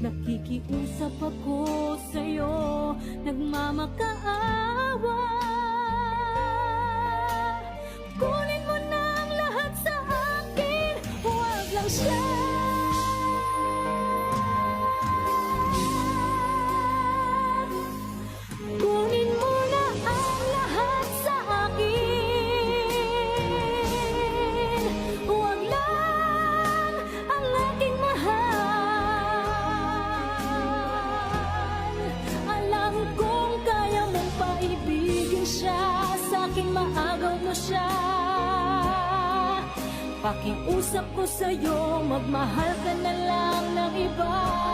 Nakikiusap ako sa'yo, nagmamakaawa. Kunin mo na ang lahat sa akin, huwag lang siya. Kunin mo na ang lahat sa akin, huwag lang ang aking mahal. Alam kong kaya mong paibigin siya, sa akin maagaw mo siya. Pakiusap ko sa'yo, magmahal ka na lang ng iba.